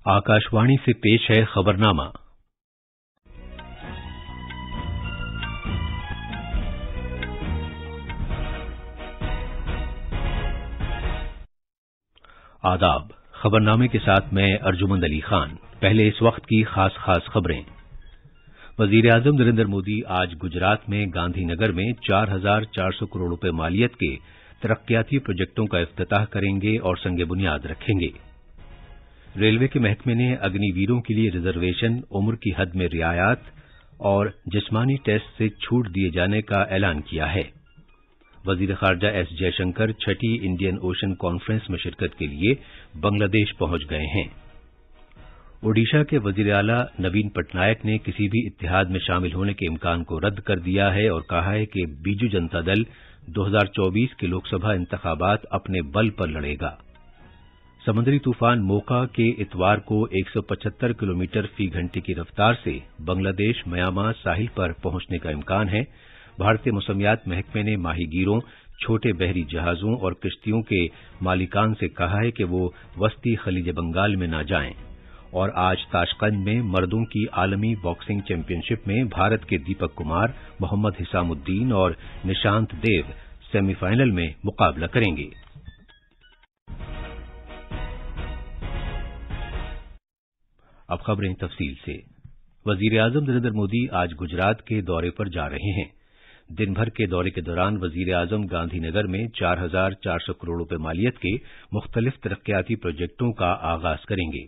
आकाशवाणी से पेश है खबरनामा। आदाब। खबरनामे के साथ मैं अर्जुमंद अली खान। पहले इस वक्त की खास खबरें। वजीर आजम नरेंद्र मोदी आज गुजरात में गांधीनगर में 4,400 करोड़ रुपए मालियत के तरक्याती प्रोजेक्टों का इफ्तिताह करेंगे और संग बुनियाद रखेंगे। रेलवे के महकमे ने अग्निवीरों के लिए रिजर्वेशन, उम्र की हद में रियायत और जिस्मानी टेस्ट से छूट दिए जाने का ऐलान किया है। वजीर खारजा एस जयशंकर छठी इंडियन ओशन कॉन्फ्रेंस में शिरकत के लिए बांग्लादेश पहुंच गए हैं। ओडिशा के वजीर आला नवीन पटनायक ने किसी भी इत्तेहाद में शामिल होने के इम्कान को रद्द कर दिया है और कहा है कि बीजू जनता दल 2024 के लोकसभा इंतखाबात अपने बल पर लड़ेगा। समुद्री तूफान मोका के इतवार को 175 किलोमीटर फी घंटे की रफ्तार से बांग्लादेश म्यांमार साहिल पर पहुंचने का इम्कान है। भारतीय मौसमियात महकमे ने माहीगीरों, छोटे बहरी जहाजों और किश्तियों के मालिकान से कहा है कि वो वस्ती खलीज बंगाल में न जाएं। और आज ताशकंद में मर्दों की आलमी बॉक्सिंग चैंपियनशिप में भारत के दीपक कुमार, मोहम्मद हिसामुद्दीन और निशांत देव सेमीफाइनल में मुकाबला करेंगे। अब खबरें तफसील से। वजीर आजम नरेंद्र मोदी आज गुजरात के दौरे पर जा रहे हैं। दिन भर के दौरे के दौरान वजीर आजम गांधीनगर में 4,400 करोड़ रुपए मालियत के मुख्तलिफ तरक्याती प्रोजेक्टों का आगाज करेंगे।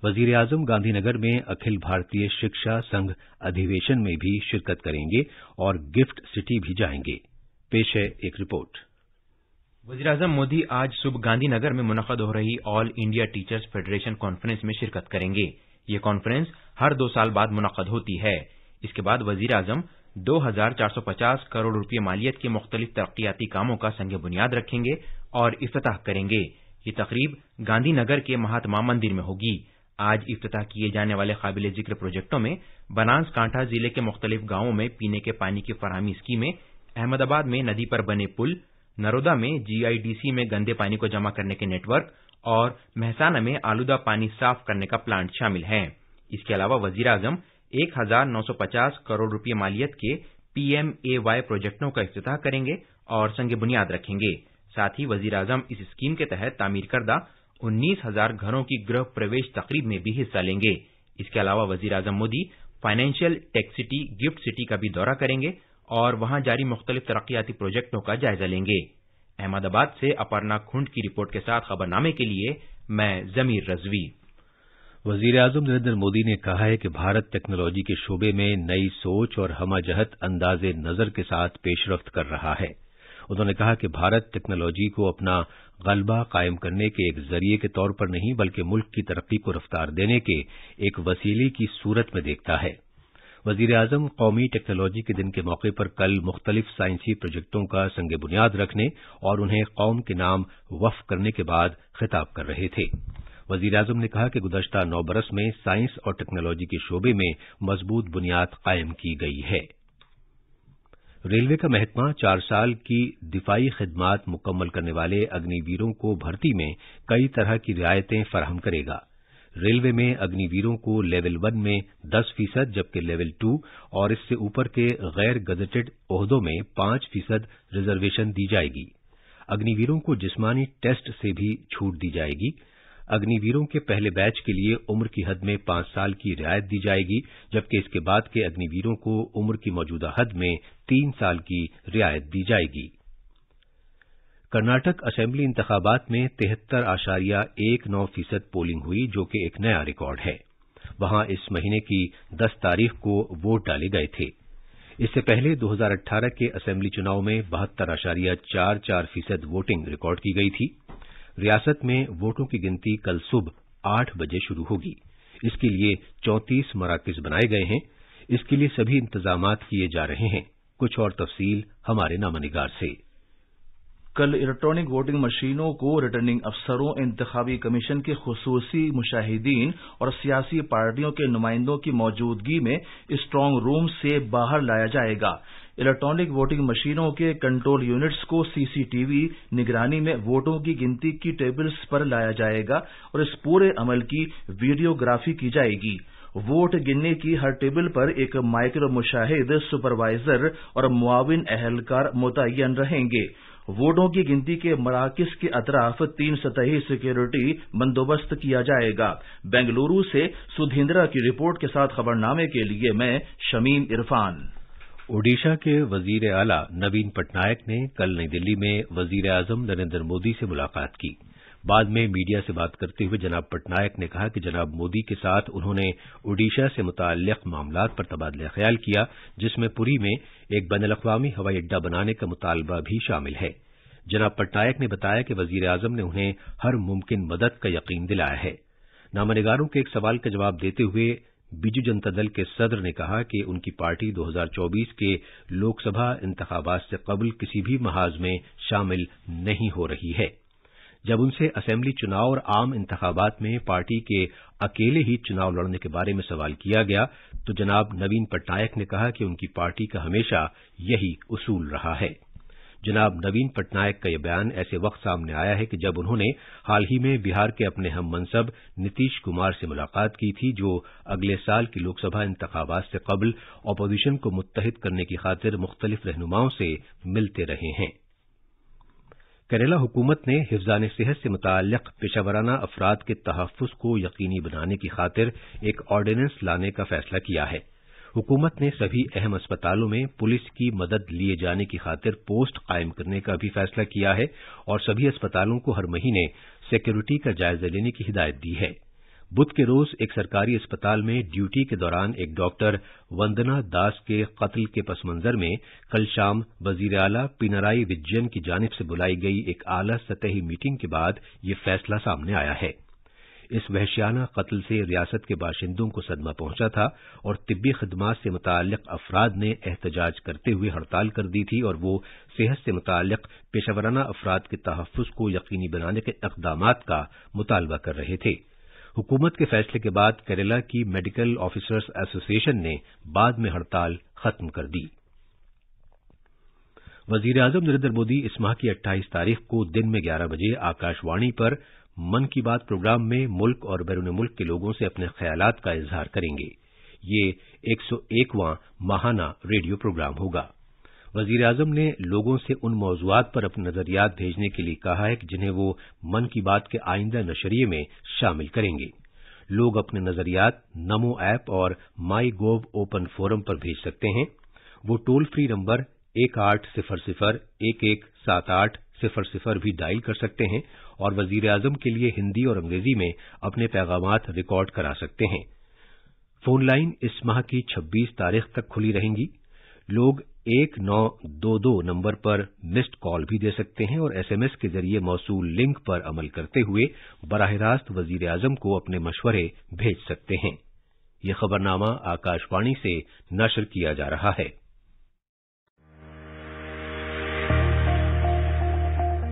वजीर आजम गांधीनगर में अखिल भारतीय शिक्षा संघ अधिवेशन में भी शिरकत करेंगे और गिफ्ट सिटी भी जाएंगे। पेश है एक रिपोर्ट। वजीर आजम मोदी आज सुबह गांधीनगर में मुनक़द हो रही all India teachers federation conference में शिरकत करेंगे। ये कॉन्फ्रेंस हर 2 साल बाद मुनक़द होती है। इसके बाद वजीर आजम 2,450 करोड़ रुपये मालियत के मुख्तलिफ तरक्याती कामों का संग बुनियाद रखेंगे और इफ्तिताह करेंगे। ये तकरीब गांधीनगर के महात्मा मंदिर में होगी। आज इफ्तिताह किए जाने वाले काबिल जिक्र प्रोजेक्टों में बनासकांठा जिले के मुख्तलिफ गांवों में पीने के पानी की फराहमी स्कीमें, अहमदाबाद में नदी पर बने पुल, नरोदा में GIDC में गंदे पानी को जमा करने के नेटवर्क और महसाना में आलूदा पानी साफ करने का प्लांट शामिल हैं। इसके अलावा वजीर आजम 1,950 करोड़ रुपये मालियत के PMAY प्रोजेक्टों का इफ्तिताह करेंगे और संग बुनियाद रखेंगे। साथ ही वजीर आजम इस स्कीम के तहत तामीर करदा 19,000 घरों की गृह प्रवेश तकरीब में भी हिस्सा लेंगे। इसके अलावा वजीर आजम Modi financial tech city, gift city का भी दौरा करेंगे और वहां जारी मुख्तलिफ तरक्याती प्रोजेक्टों का जायजा लेंगे। अहमदाबाद से अपर्णा खुंड की रिपोर्ट के साथ खबरनामे के लिए मैं जमीर रजवी। वजीर आजम नरेंद्र मोदी ने कहा है कि भारत टेक्नोलॉजी के शोबे में नई सोच और हमाजहत अंदाजे नजर के साथ पेशरफ्त कर रहा है। उन्होंने कहा कि भारत टेक्नोलॉजी को अपना गलबा कायम करने के एक जरिए के तौर पर नहीं बल्कि मुल्क की तरक्की को रफ्तार देने के एक वसीले की सूरत में देखता है। वजीर आजम कौमी टेक्नोलॉजी के दिन के मौके पर कल मुख्तलिफ साइंसी प्रोजेक्टों का संग बुनियाद रखने और उन्हें कौम के नाम वक्फ करने के बाद खिताब कर रहे थे। वजीर आजम ने कहा कि गुज़श्ता 9 बरस में साइंस और टेक्नोलॉजी के शोबे में मजबूत बुनियाद कायम की गई है। रेलवे का महकमा 4 साल की दिफाई खिदमात मुकम्मल करने वाले अग्निवीरों को भर्ती में कई तरह की रियायतें फराहम करेगा। रेलवे में अग्निवीरों को लेवल 1 में 10% जबकि लेवल 2 और इससे ऊपर के गैर गजेटेड ओहदों में 5% रिजर्वेशन दी जाएगी। अग्निवीरों को जिस्मानी टेस्ट से भी छूट दी जाएगी। अग्निवीरों के पहले बैच के लिए उम्र की हद में 5 साल की रियायत दी जाएगी, जबकि इसके बाद के अग्निवीरों को उम्र की मौजूदा हद में 3 साल की रियायत दी जाएगी। कर्नाटक असेंबली इंतखाबात में 73.19% पोलिंग हुई, जो कि एक नया रिकॉर्ड है। वहां इस महीने की 10 तारीख को वोट डाले गए थे। इससे पहले 2018 के असेंबली चुनाव में 72.44% वोटिंग रिकॉर्ड की गई थी। रियासत में वोटों की गिनती कल सुबह 8 बजे शुरू होगी। इसके लिए 34 मराकज़ बनाए गए हैं। इसके लिए सभी इंतजामात किए जा रहे हैं। कुछ और तफसील हमारे नामनिगार से। कल इलेक्ट्रॉनिक वोटिंग मशीनों को रिटर्निंग अफसरों, इंतखाबी कमीशन के खुसूसी मुशाहिदीन और सियासी पार्टियों के नुमाइंदों की मौजूदगी में स्ट्रांग रूम से बाहर लाया जाएगा। इलेक्ट्रॉनिक वोटिंग मशीनों के कंट्रोल यूनिट्स को CCTV निगरानी में वोटों की गिनती की टेबल्स पर लाया जाएगा और इस पूरे अमल की वीडियोग्राफी की जाएगी। वोट गिनने की हर टेबल पर एक माइक्रो मुशाहिद, सुपरवाइजर और मुआविन एहलकार मुतय्यन रहेंगे। वोटों की गिनती के मराकज़ के अतराफ 3 सतही सिक्योरिटी बंदोबस्त किया जाएगा। बेंगलुरु से सुधींद्रा की रिपोर्ट के साथ खबरनामे के लिए मैं शमीम इरफान। ओडिशा के वजीर आला नवीन पटनायक ने कल नई दिल्ली में वजीर आजम नरेंद्र मोदी से मुलाकात की। बाद में मीडिया से बात करते हुए जनाब पटनायक ने कहा कि जनाब मोदी के साथ उन्होंने ओडिशा से मुताल्लिक मामलात पर तबादला ख्याल किया, जिसमें पुरी में एक बैनुल-अक़वामी हवाई अड्डा बनाने का मुतालबा भी शामिल है। जनाब पटनायक ने बताया कि वजीर आजम ने उन्हें हर मुमकिन मदद का यकीन दिलाया है। नामनिगारों के एक सवाल का जवाब देते हुए बीजू जनता दल के सदर ने कहा कि उनकी पार्टी 2024 के लोकसभा इंतखाबात से कबल किसी भी महाज में शामिल नहीं हो रही है। जब उनसे असेंबली चुनाव और आम इंतखाबात में पार्टी के अकेले ही चुनाव लड़ने के बारे में सवाल किया गया तो जनाब नवीन पटनायक ने कहा कि उनकी पार्टी का हमेशा यही उसूल रहा है। जनाब नवीन पटनायक का यह बयान ऐसे वक्त सामने आया है कि जब उन्होंने हाल ही में बिहार के अपने हम मनसब नीतीश कुमार से मुलाकात की थी, जो अगले साल की लोकसभा इंतखाबात से कबल अपोजिशन को मुत्तहिद करने की खातिर मुख्तलिफ रहनुमाओं से मिलते रहे हैं। केरला हुकूमत ने हिफ्ज़ान सेहत से मुताल्लिक पेशावराना अफराद के तहफ़्फ़ुज़ को यकीनी बनाने की खातिर एक ऑर्डिनेंस लाने का फैसला किया है। हुकूमत ने सभी अहम अस्पतालों में पुलिस की मदद लिए जाने की खातिर पोस्ट कायम करने का भी फैसला किया है और सभी अस्पतालों को हर महीने सिक्योरिटी का जायजा लेने की हिदायत दी है। बुध के रोज एक सरकारी अस्पताल में ड्यूटी के दौरान एक डॉक्टर वंदना दास के कत्ल के पस मंजर में कल शाम वजीर आला पिनराई विजयन की जानिब से बुलाई गई एक आला सतही मीटिंग के बाद ये फैसला सामने आया है। इस वहशियाना कत्ल से रियासत के बाशिंदों को सदमा पहुंचा था और तिब्बी खिदमात से मुताल्लिक अफराद ने एहतजाज करते हुए हड़ताल कर दी थी और वो सेहत से मुताल्लिक पेशावराना अफराद के तहफ़्फ़ुज़ को यकीनी बनाने के इक़दामात का मुतालबा कर रहे थे। हुकूमत के फैसले के बाद केरला की मेडिकल ऑफिसर्स एसोसिएशन ने बाद में हड़ताल खत्म कर दी। वजीर आजम नरेंद्र मोदी इस माह की 28 तारीख को दिन में 11 बजे आकाशवाणी पर मन की बात प्रोग्राम में मुल्क और बैरून मुल्क के लोगों से अपने ख्यालात का इजहार करेंगे। ये 101वां माहाना रेडियो प्रोग्राम होगा। वजीर आजम ने लोगों से उन मौज़ूआत पर अपने नजरियात भेजने के लिए कहा है कि जिन्हें वो मन की बात के आइंदा नशरिये में शामिल करेंगे। लोग अपने नजरियात नमो ऐप और माई गोव ओपन फोरम पर भेज सकते हैं। वो टोल फ्री नंबर 1800-117800 भी डायल कर सकते हैं और वजीर आजम के लिए हिंदी और अंग्रेजी में अपने पैगामात रिकॉर्ड करा सकते हैं। फोन लाइन इस माह की 26 तारीख तक खुली रहेंगी। लोग 1922 नंबर पर मिस्ड कॉल भी दे सकते हैं और SMS के जरिए मौसूल लिंक पर अमल करते हुए बराह रास्त वजीर आजम को अपने मशवरे भेज सकते हैं। यह खबरनामा आकाशवाणी से नशर किया जा रहा है।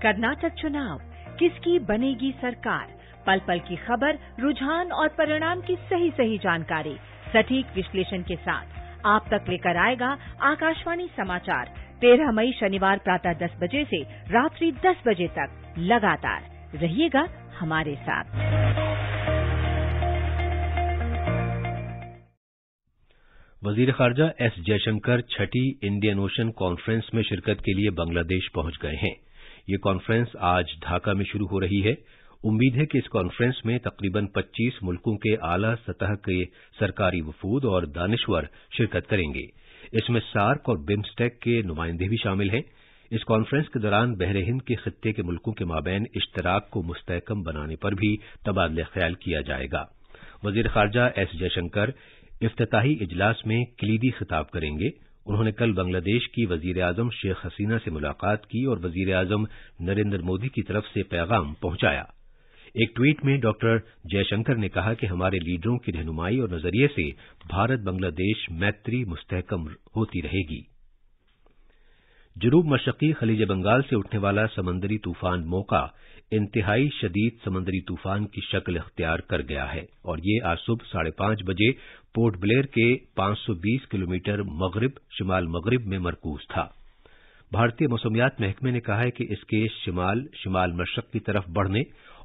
कर्नाटक चुनाव, किसकी बनेगी सरकार? पल पल की खबर, रुझान और परिणाम की सही जानकारी सटीक विश्लेषण के साथ आप तक लेकर आएगा आकाशवाणी समाचार 13 मई शनिवार प्रातः 10 बजे से रात्रि 10 बजे तक लगातार रहिएगा हमारे साथ। वजीर खारजा एस जयशंकर छठी इंडियन ओशन कॉन्फ्रेंस में शिरकत के लिए बांग्लादेश पहुंच गए हैं। ये कॉन्फ्रेंस आज ढाका में शुरू हो रही है। उम्मीद है कि इस कॉन्फ्रेंस में तकरीबन 25 मुल्कों के आला सतह के सरकारी वफूद और दानिश्वर शिरकत करेंगे। इसमें सार्क और बिम्स्टेक के नुमाइंदे भी शामिल हैं। इस कॉन्फ्रेंस के दौरान बहरे हिंद के खित्ते के मुल्कों के माबैन इश्तराक को मुस्तहकम बनाने पर भी तबादला ख्याल किया जाएगा। वजीर खारजा एस जयशंकर इफ्तिताही इजलास में कलीदी खिताब करेंगे। उन्होंने कल बांग्लादेश की वजीर आजम शेख हसीना से मुलाकात की और वजीर आजम नरेंद्र मोदी की तरफ से पैगाम पहुंचाया। एक ट्वीट में डॉक्टर जयशंकर ने कहा कि हमारे लीडरों की रहनुमाई और नजरिए से भारत बांग्लादेश मैत्री मुस्तहकम होती रहेगी। جنوب مشرقی خلیج بنگال سے اٹھنے والا سمندری طوفان موقع انتہائی شدید سمندری طوفان کی شکل اختیار کر گیا ہے اور یہ آج صبح 5:30 بجے پورٹ بلیر کے 520 کلومیٹر مغرب شمال مغرب میں مرکوز تھا۔ بھارتی موسمیات محکمے نے کہا ہے کہ اس کے شمال مشرق کی طرف بڑھنے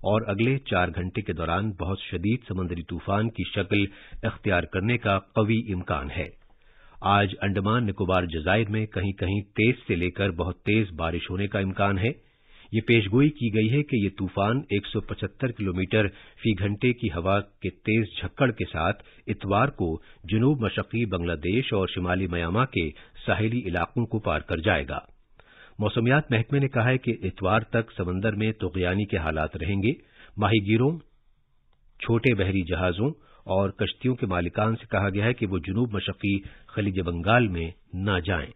اور اگلے 4 گھنٹے کے دوران بہت شدید سمندری طوفان کی شکل اختیار کرنے کا قوی امکان ہے۔ آج انڈمان نکوبار جزائر میں کہیں کہیں تیز سے لے کر بہت تیز بارش ہونے کا امکان ہے۔ یہ پیشگوئی کی گئی ہے کہ یہ طوفان 175 کلومیٹر فی گھنٹے کی ہوا کے تیز جھکڑ کے ساتھ اتوار کو جنوب مشرقی بنگلہ دیش اور شمالی میانمار کے ساحلی علاقوں کو پار کر جائے گا۔ موسمیات محکمے نے کہا ہے کہ اتوار تک سمندر میں طغیانی کے حالات رہیں گے۔ ماہی گیروں، چھوٹے بحری جہازوں اور کشتیوں کے مالکان سے کہا گیا ہے کہ وہ جنوب مشرقی خلیج بنگال میں نہ جائیں۔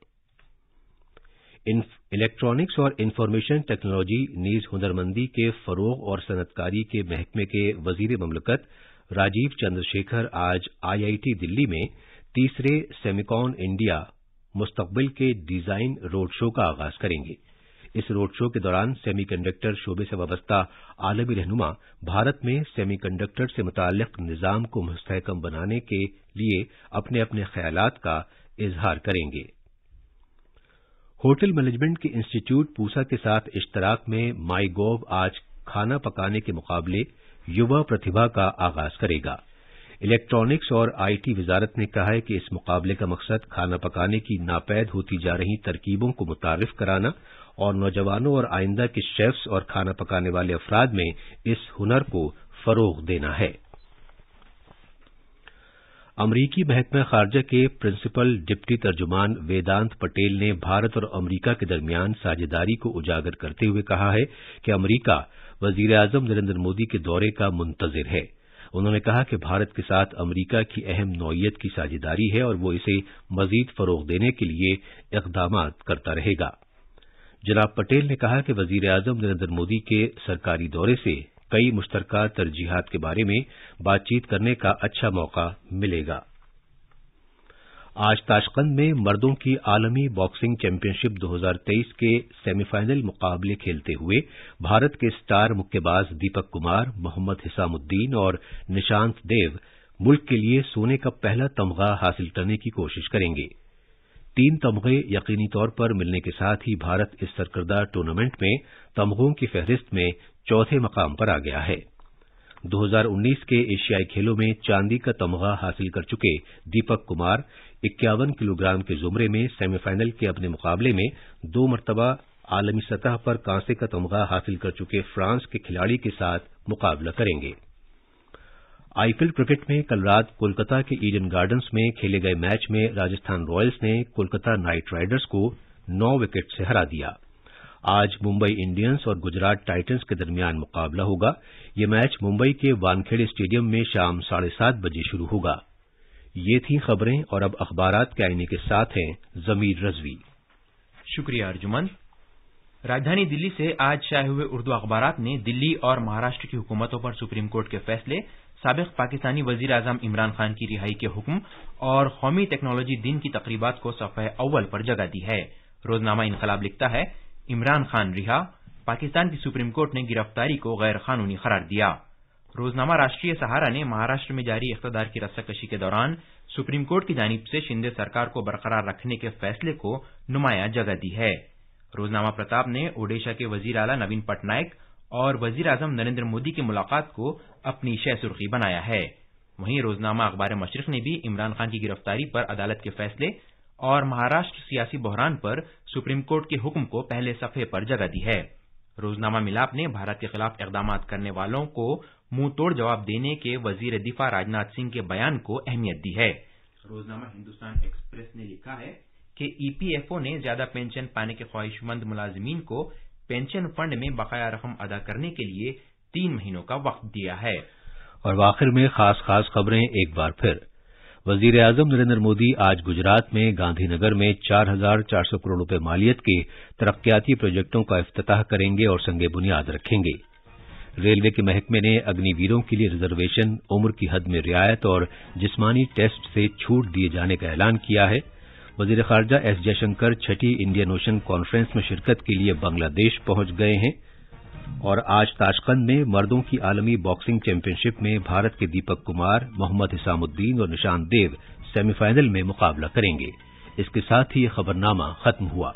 الیکٹرانکس اور انفارمیشن ٹیکنالوجی نیز ہنرمندی کے فروغ اور صنعت کاری کے محکمے کے وزیر مملکت راجیو چندر شیکھر آج IIT دلی میں تیسرے سیمیکون انڈیا مستقبل کے ڈیزائن روڈ شو کا آغاز کریں گے۔ اس روڈ شو کے دوران سیمی کنڈکٹر شعبے سے وابستہ عالمی رہنما بھارت میں سیمی کنڈکٹر سے متعلق نظام کو مستحکم بنانے کے لیے اپنے اپنے خیالات کا اظہار کریں گے۔ ہوٹل مینجمنٹ کے انسٹی ٹیوٹ پوسا کے ساتھ اشتراک میں مائی گوو آج کھانا پکانے کے مقابلے یووا پرتیبھا کا آغاز کرے گا۔ الیکٹرانکس اور IT وزارت نے کہا ہے کہ اس مقابلے کا مقصد کھانا پکانے کی ناپید ہوتی جا رہی ترکیبوں کو متعارف کرانا اور نوجوانوں اور آئندہ کے شیفز اور کھانا پکانے والے افراد میں اس ہنر کو فروغ دینا ہے۔ امریکی محکمہ خارجہ کے پرنسپل ڈپٹی ترجمان ویدانت پٹیل نے بھارت اور امریکہ کے درمیان ساجھیداری کو اجاگر کرتے ہوئے کہا ہے کہ امریکہ وزیر اعظم نریندر مودی کے دورے کا منتظر ہے۔ انہوں نے کہا کہ بھارت کے ساتھ امریکہ کی اہم نوعیت کی ساجھیداری ہے اور وہ اسے مزید فروغ دینے کے لیے اقدامات کرتا رہے گا۔ جناب پٹیل نے کہا کہ وزیر اعظم نریندر مودی کے سرکاری دورے سے کئی مشترکہ ترجیحات کے بارے میں بات چیت کرنے کا اچھا موقع ملے گا۔ آج تاشقند میں مردوں کی عالمی باکسنگ چیمپئن شپ 2023 کے سیمی فائنل مقابلے کھیلتے ہوئے بھارت کے سٹار مکے باز دیپک کمار، محمد حسام الدین اور نشانت دیو ملک کے لیے سونے کا پہلا تمغہ حاصل کرنے کی کوشش کریں گے۔ 3 تمغے یقینی طور پر ملنے کے ساتھ ہی بھارت اس سرکردہ ٹورنامنٹ میں تمغوں کی فہرست میں چوتھے مقام پر آ گیا ہے۔ 2019 کے ایشیائی کھیلوں میں چاندی کا تمغہ حاصل کر چکے دیپک کمار 51 کلو گرام کے زمرے میں سیمی فائنل کے اپنے مقابلے میں 2 مرتبہ عالمی سطح پر کانسے کا تمغہ حاصل کر چکے فرانس کے کھلاڑی کے ساتھ مقابلہ کریں گے۔ IPL کرکٹ میں کل رات کولکتہ کے ایڈن گارڈنز میں کھیلے گئے میچ میں راجستھان رائلز نے کولکتہ نائٹ رائڈرز کو 9 وکٹ سے ہرا دیا۔ آج ممبئی انڈینز اور گجرات ٹائٹنز کے درمیان مقابلہ ہوگا۔ یہ میچ ممبئی کے وانکھیڑے اسٹیڈیم میں شام 7:30 بجے شروع ہوگا۔ یہ تھیں خبریں اور اب اخبارات کے آئینے کے ساتھ ہیں ضمیر رضوی۔ شکریہ ارجمن۔ راجدھانی دلی سے آج شائع ہوئے اردو اخبارات نے دلی اور مہاراشٹر کی حکومتوں پر سپریم کورٹ کے فیصلے، سابق پاکستانی وزیر اعظم عمران خان کی رہائی کے حکم اور قومی ٹیکنالوجی دن کی تقریبات کو صفحہ اول پر جگہ دی ہے۔ روزنامہ انقلاب لکھتا ہے، عمران خان رہا، پاکستان کی سپریم کورٹ نے گرفتاری کو غیر قانونی قرار دیا۔ روزنامہ راشٹریہ سہارا نے مہاراشٹر میں جاری اقتدار کی رسہ کشی کے دوران سپریم کورٹ کی جانب سے شندے سرکار کو برقرار رکھنے کے فیصلے کو نمایاں جگہ دی ہے۔ روزنامہ پرتاپ نے اوڈیشہ کے وزیر اعلیٰ نوین پٹنائک اور وزیر اعظم نریندر مودی کی ملاقات کو اپنی شہ سرخی بنایا ہے۔ وہیں روزنامہ اخبار مشرق نے بھی عمران خان کی گرفتاری پر عدالت کے فیصلے اور مہاراشٹر سیاسی بحران پر سپریم کورٹ کے حکم کو پہلے صفحے پر جگہ دی ہے۔ روزنامہ ملاپ نے بھارت کے خلاف اقدامات کرنے والوں کو منہ توڑ جواب دینے کے وزیر دفاع راجناتھ سنگھ کے بیان کو اہمیت دی ہے۔ روزنامہ ہندوستان ایکسپریس نے لکھا ہے کہ EPFO نے زیادہ پینشن پانے کے خواہش مند ملازمین کو پینشن فنڈ میں بقایا رقم ادا کرنے کے لیے 3 مہینوں کا وقت دیا ہے۔ اور آخر میں خاص خبریں ایک بار پھر۔ وزیر اعظم نریندر مودی آج گجرات میں گاندھی نگر میں 4,400 کروڑ روپے مالیت کے ترقیاتی پروجیکٹوں کا افتتاح کریں گے اور سنگ بنیاد رکھیں گے۔ ریلوے کے محکمے نے اگنی ویروں کے لیے ریزرویشن، عمر کی حد میں رعایت اور جسمانی ٹیسٹ سے چھوٹ دیے جانے کا اعلان کیا ہے۔ وزیر خارجہ ایس جے شنکر چھٹی انڈین اوشن کانفرنس میں شرکت کے لیے بنگلہ دیش پہنچ گئے ہیں اور آج تاشقند میں مردوں کی عالمی باکسنگ چیمپئن شپ میں بھارت کے دیپک کمار، محمد حسام الدین اور نشان دیو سیمی فائنل میں مقابلہ کریں گے۔ اس کے ساتھ ہی یہ خبرنامہ ختم ہوا۔